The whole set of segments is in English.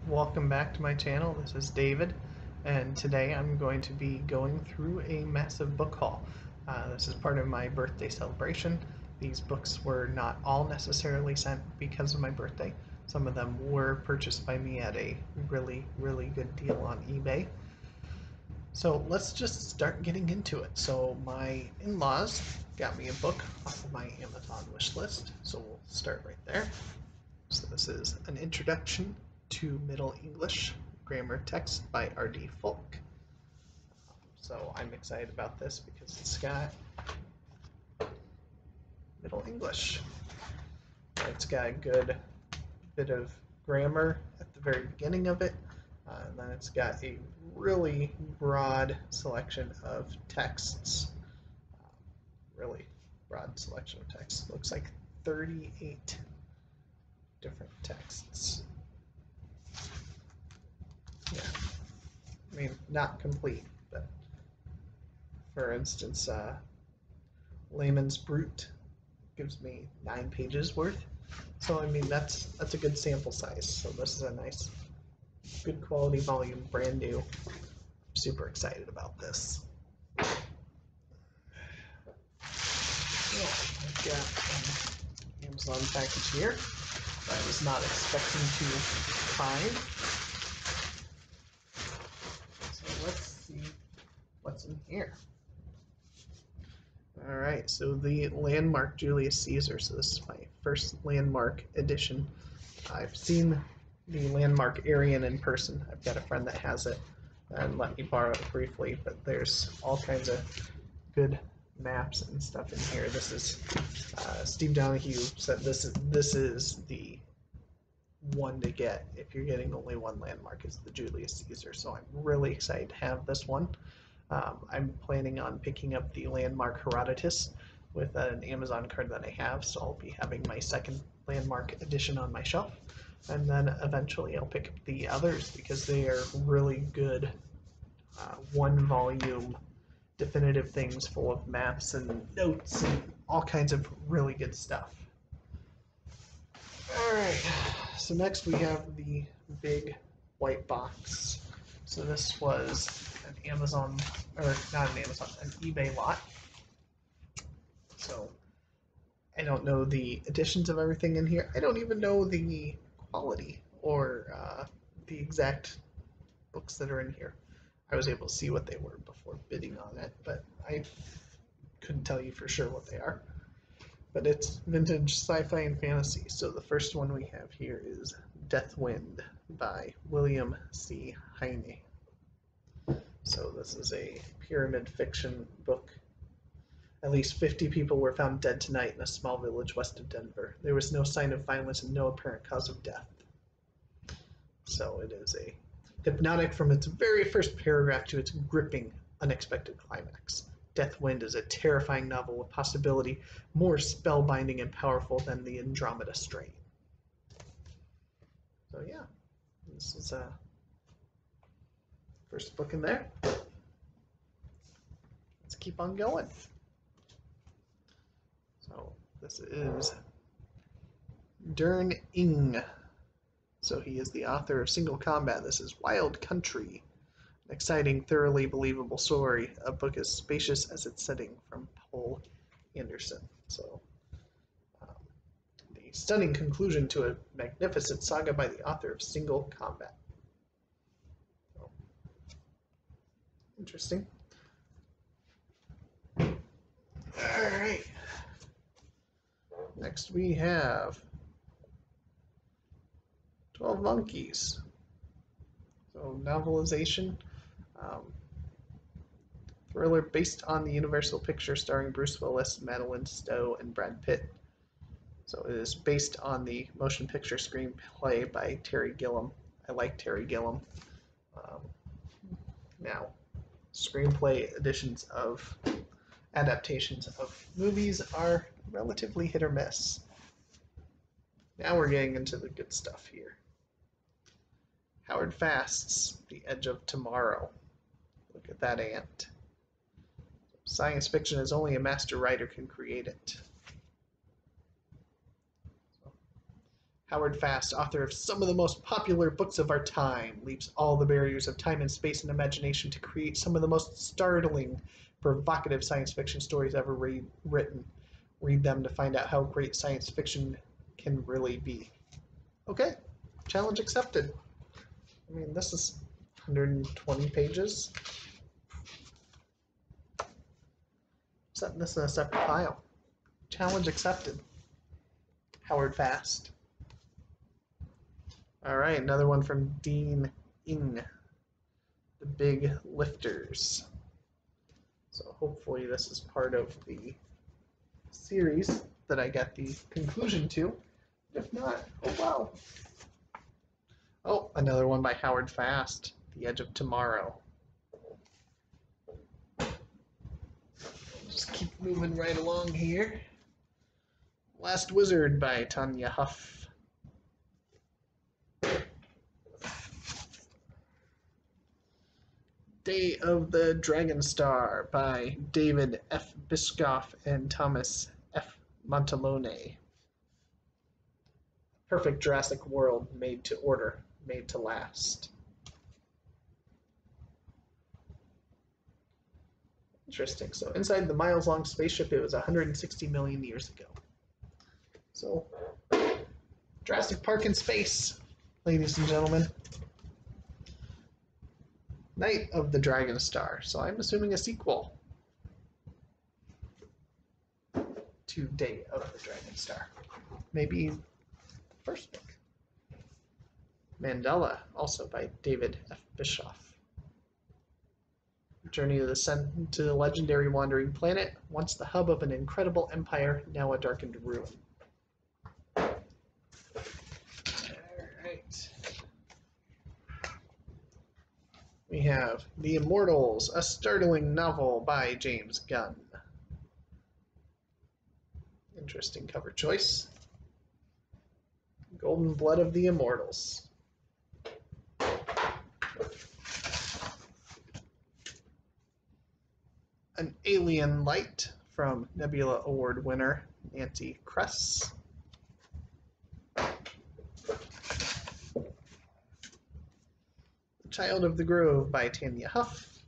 Welcome back to my channel. This is David, and today I'm going to be going through a massive book haul. This is part of my birthday celebration. These books were not all necessarily sent because of my birthday. Some of them were purchased by me at a really good deal on eBay. So let's just start getting into it. So my in-laws got me a book off of my Amazon wish list, so we'll start right there. So this is An Introduction to Middle English Grammar Text by R.D. Folk. So I'm excited about this because it's got Middle English. It's got a good bit of grammar at the very beginning of it, and then it's got a really broad selection of texts. Really broad selection of texts. Looks like 38 different texts. Yeah, I mean, not complete, but for instance, Layman's Brute gives me 9 pages worth. So I mean, that's a good sample size. So this is a nice, good quality volume, brand new. I'm super excited about this. Yeah, I've got an Amazon package here that I was not expecting to find. So let's see what's in here. Alright, so the Landmark Julius Caesar. So this is my first Landmark edition. I've seen the Landmark Arian in person. I've got a friend that has it and let me borrow it briefly, but there's all kinds of good maps and stuff in here. This is Steve Donahue said this is the one to get if you're getting only one Landmark, is the Julius Caesar. So I'm really excited to have this one. I'm planning on picking up the Landmark Herodotus with an Amazon card that I have, so I'll be having my second Landmark edition on my shelf, and then eventually I'll pick up the others because they are really good one volume definitive things full of maps and notes and all kinds of really good stuff. Alright, so next we have the big white box. So this was an Amazon, or not an Amazon, an eBay lot. So I don't know the editions of everything in here. I don't even know the quality or the exact books that are in here. I was able to see what they were before bidding on it, but I couldn't tell you for sure what they are. But it's vintage sci-fi and fantasy. So the first one we have here is Deathwind by William C. Heine. So this is a pyramid fiction book. At least 50 people were found dead tonight in a small village west of Denver. There was no sign of violence and no apparent cause of death. So it is a hypnotic from its very first paragraph to its gripping, unexpected climax. Deathwind is a terrifying novel with possibility more spellbinding and powerful than the Andromeda Strain. So yeah, this is a first book in there. Let's keep on going. So this is Dern Ing. So he is the author of Single Combat. This is Wild Country, an exciting, thoroughly believable story. A book as spacious as its setting, from Paul Anderson. So the stunning conclusion to a magnificent saga by the author of Single Combat. So, interesting. Alright. Next we have 12 Monkeys. So novelization. Thriller based on the Universal picture starring Bruce Willis, Madeline Stowe, and Brad Pitt. So it is based on the motion picture screenplay by Terry Gilliam. I like Terry Gilliam. Now, screenplay editions of adaptations of movies are relatively hit or miss. Now we're getting into the good stuff here. Howard Fast's The Edge of Tomorrow. Look at that ant. Science fiction is only a master writer can create it. Howard Fast, author of some of the most popular books of our time, leaps all the barriers of time and space and imagination to create some of the most startling, provocative science fiction stories ever written. Read them to find out how great science fiction can really be. Okay, challenge accepted. I mean, this is 120 pages. Setting this in a separate file. Challenge accepted. Howard Fast. All right, another one from Dean Ing, The Big Lifters. So hopefully this is part of the series that I got the conclusion to. If not, oh well. Oh, another one by Howard Fast, The Edge of Tomorrow. Just keep moving right along here. Last Wizard by Tanya Huff. Day of the Dragon Star by David F. Bischoff and Thomas F. Montalone. Perfect Jurassic World made to order, made to last. Interesting. So inside the miles-long spaceship, it was 160 million years ago. So, Jurassic Park in space, ladies and gentlemen. Night of the Dragon Star. So I'm assuming a sequel to Day of the Dragon Star. Maybe first book. Mandela, also by David F. Bischoff. Journey to the legendary wandering planet, once the hub of an incredible empire, now a darkened ruin. Alright. We have The Immortals, a startling novel by James Gunn. Interesting cover choice. Golden Blood of the Immortals. An Alien Light from Nebula Award winner Nancy Kress. The Child of the Grove by Tanya Huff.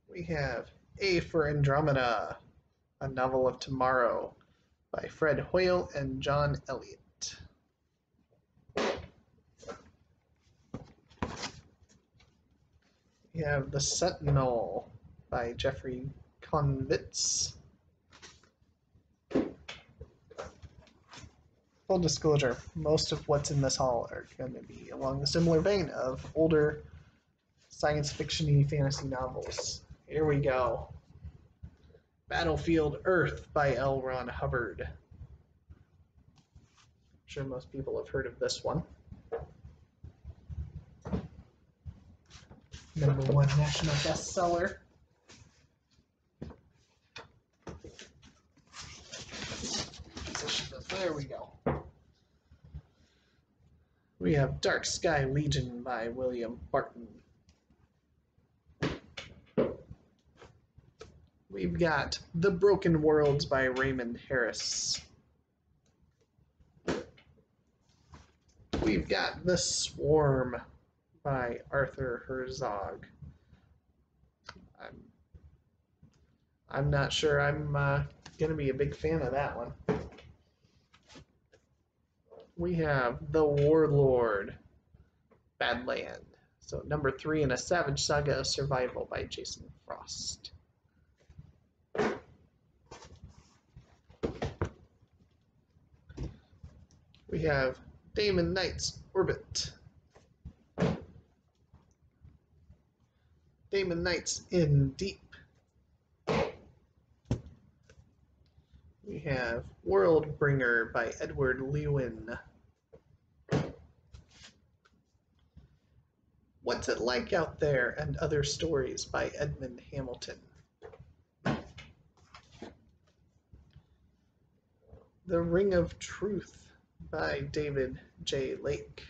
We have A for Andromeda, a novel of tomorrow by Fred Hoyle and John Elliott. We have The Sentinel by Jeffrey Konvitz. Full disclosure, most of what's in this haul are going to be along the similar vein of older science fiction-y fantasy novels. Here we go. Battlefield Earth by L. Ron Hubbard. I'm sure most people have heard of this one. #1 national bestseller. There we go. We have Dark Sky Legion by William Barton. We've got The Broken Worlds by Raymond Harris. We've got The Swarm by Arthur Herzog. I'm not sure I'm going to be a big fan of that one. We have The Warlord, Badland. So #3 in a Savage Saga of Survival by Jason Frost. We have Damon Knight's Orbit. Damon Knight's In Deep. We have Worldbringer by Edward Lewin. What's It Like Out There and Other Stories by Edmund Hamilton. The Ring of Truth by David J. Lake.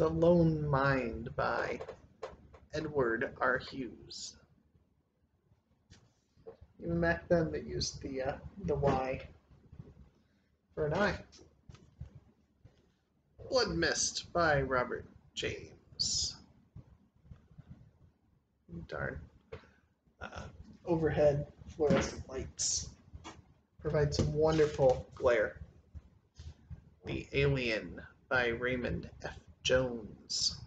The Lone Mind by Edward R. Hughes. Even back then, they used the Y for an I. Blood Mist by Robert James. Darn. Overhead fluorescent lights provide some wonderful glare. The Alien by Raymond F. Jones.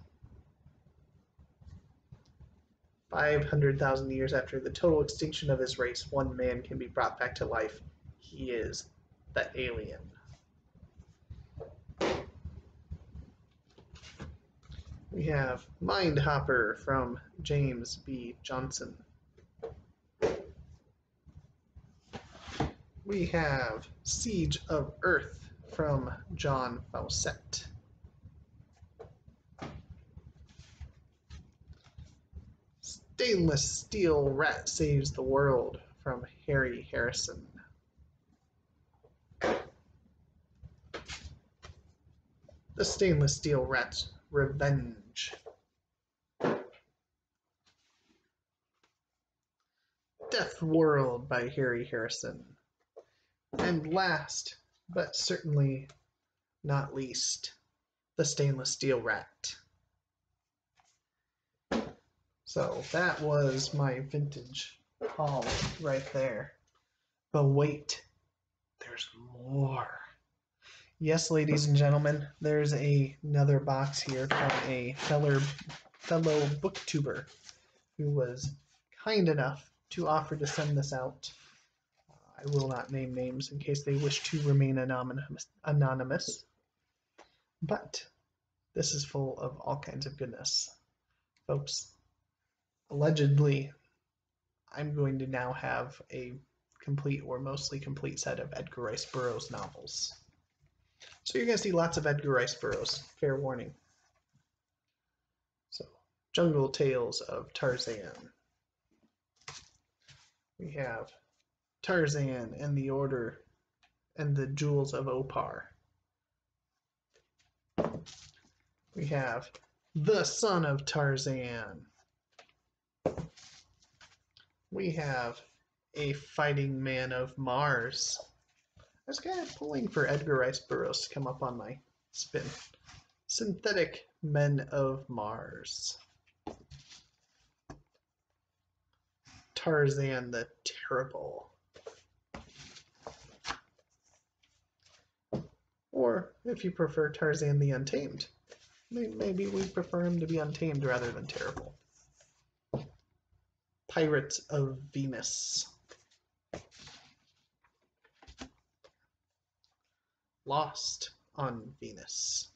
500,000 years after the total extinction of his race, one man can be brought back to life. He is the alien. We have Mind Hopper from James B. Johnson. We have Siege of Earth from John Fawcett. Stainless Steel Rat Saves the World from Harry Harrison. The Stainless Steel Rat's Revenge. Death World by Harry Harrison. And last, but certainly not least, The Stainless Steel Rat. So that was my vintage haul right there. But wait, there's more. Yes, ladies and gentlemen, there's another box here from a fellow booktuber who was kind enough to offer to send this out. I will not name names in case they wish to remain anonymous. But this is full of all kinds of goodness. Folks, allegedly, I'm going to now have a complete or mostly complete set of Edgar Rice Burroughs novels. So you're going to see lots of Edgar Rice Burroughs, fair warning. So, Jungle Tales of Tarzan. We have Tarzan and the Order and the Jewels of Opar. We have The Son of Tarzan. We have A Fighting Man of Mars. I was kind of pulling for Edgar Rice Burroughs to come up on my spin. Synthetic Men of Mars. Tarzan the Terrible. Or, if you prefer, Tarzan the Untamed. Maybe we prefer him to be untamed rather than terrible. Pirates of Venus. Lost on Venus.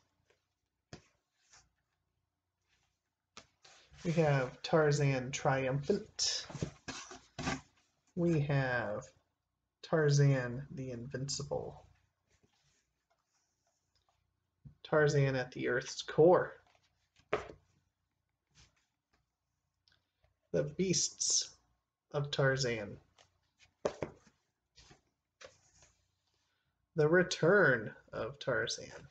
We have Tarzan Triumphant. We have Tarzan the Invincible. Tarzan at the Earth's Core. The Beasts of Tarzan. The Return of Tarzan.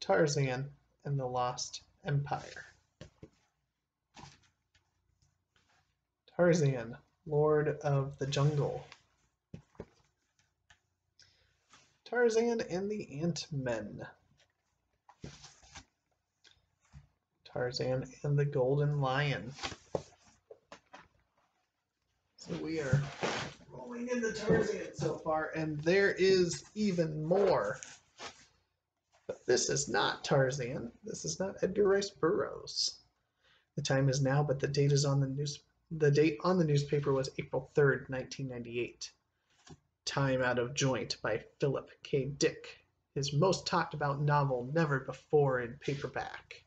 Tarzan and the Lost Empire. Tarzan, Lord of the Jungle. Tarzan and the Ant-Men. Tarzan and the Golden Lion. So we are rolling into Tarzan so far, and there is even more. But this is not Tarzan. This is not Edgar Rice Burroughs. The time is now, but the date is on the news. The date on the newspaper was April 3rd, 1998. Time Out of Joint by Philip K. Dick, his most talked about novel never before in paperback.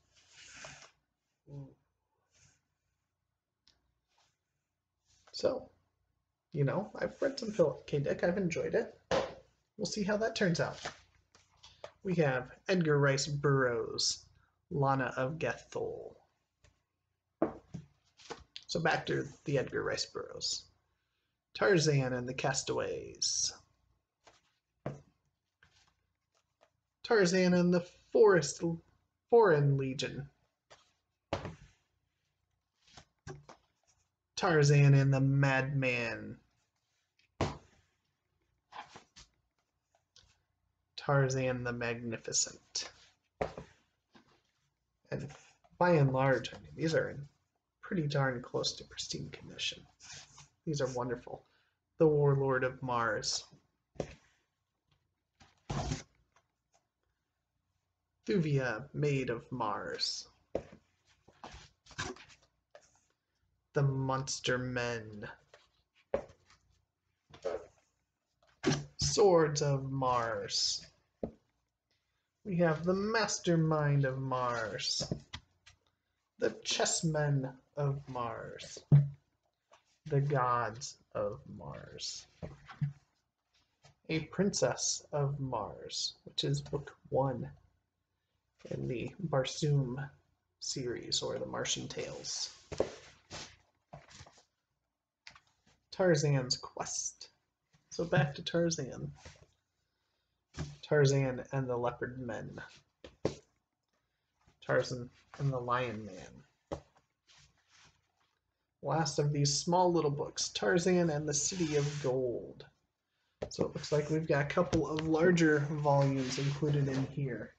So, you know, I've read some Philip K. Dick. I've enjoyed it. We'll see how that turns out. We have Edgar Rice Burroughs, Lana of Gethul. So back to the Edgar Rice Burroughs. Tarzan and the Castaways. Tarzan and the Foreign Legion. Tarzan and the Madman. Tarzan the Magnificent. And by and large, I mean, these are in pretty darn close to pristine condition. These are wonderful. The Warlord of Mars. Thuvia, Maid of Mars. The Monster Men. Swords of Mars. We have the Mastermind of Mars. The Chessmen of Mars. The Gods of Mars. A Princess of Mars, which is book 1 in the Barsoom series, or the Martian Tales. Tarzan's Quest. So back to Tarzan. Tarzan and the Leopard Men. Tarzan and the Lion Man. Last of these small little books, Tarzan and the City of Gold. So it looks like we've got a couple of larger volumes included in here.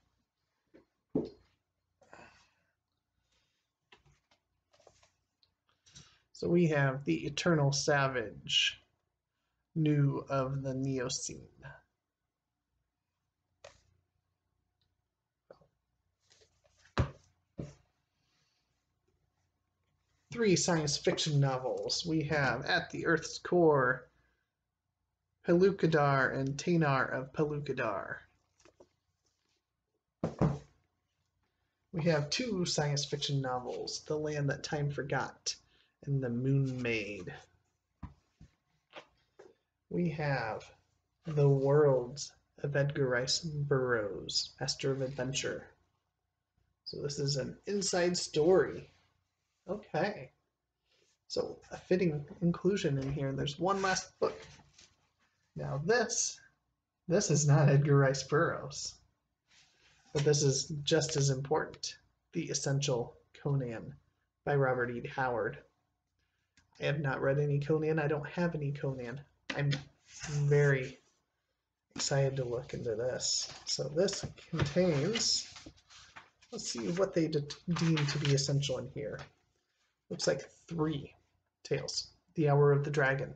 So we have The Eternal Savage, New of the Neocene. Three science fiction novels. We have At the Earth's Core, Pelukadar and Tanar of Pelukadar. We have two science fiction novels, The Land That Time Forgot and The Moon Maid. We have The Worlds of Edgar Rice Burroughs, Master of Adventure. So this is an inside story. Okay. So a fitting inclusion in here. There's one last book. Now this is not Edgar Rice Burroughs, but this is just as important. The Essential Conan by Robert E. Howard. I have not read any Conan. I don't have any Conan. I'm very excited to look into this. So this contains, let's see what they deem to be essential in here. Looks like 3 tales. The Hour of the Dragon,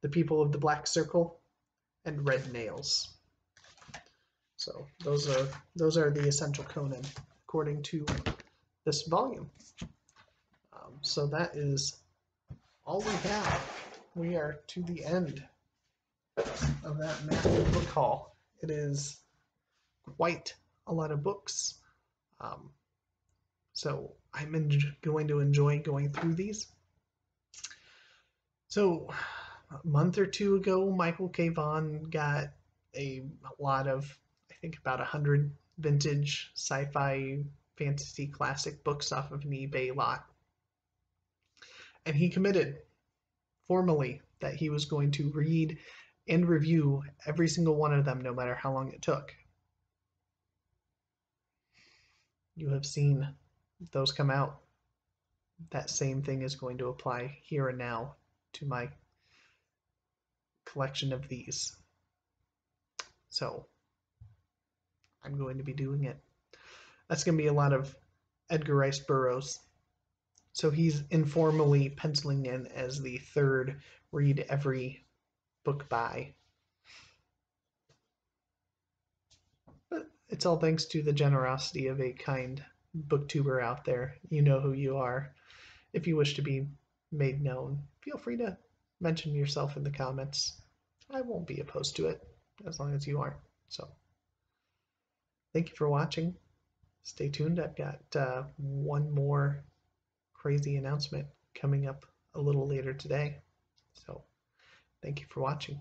The People of the Black Circle, and Red Nails. So those are the essential Conan according to this volume. So that is all we have. We are to the end of that massive book haul. It is quite a lot of books. So I'm going to enjoy going through these. So a month or 2 ago, Michael K. Vaughan got a lot of, I think about 100 vintage sci-fi fantasy classic books off of an eBay lot. And he committed formally that he was going to read and review every single one of them, no matter how long it took. You have seen those come out. That same thing is going to apply here and now to my collection of these. So I'm going to be doing it. That's going to be a lot of Edgar Rice Burroughs. So he's informally penciling in as the 3rd read every book by. But it's all thanks to the generosity of a kind booktuber out there. You know who you are. If you wish to be made known, feel free to mention yourself in the comments. I won't be opposed to it, as long as you aren't. So thank you for watching. Stay tuned. I've got one more crazy announcement coming up a little later today. So thank you for watching.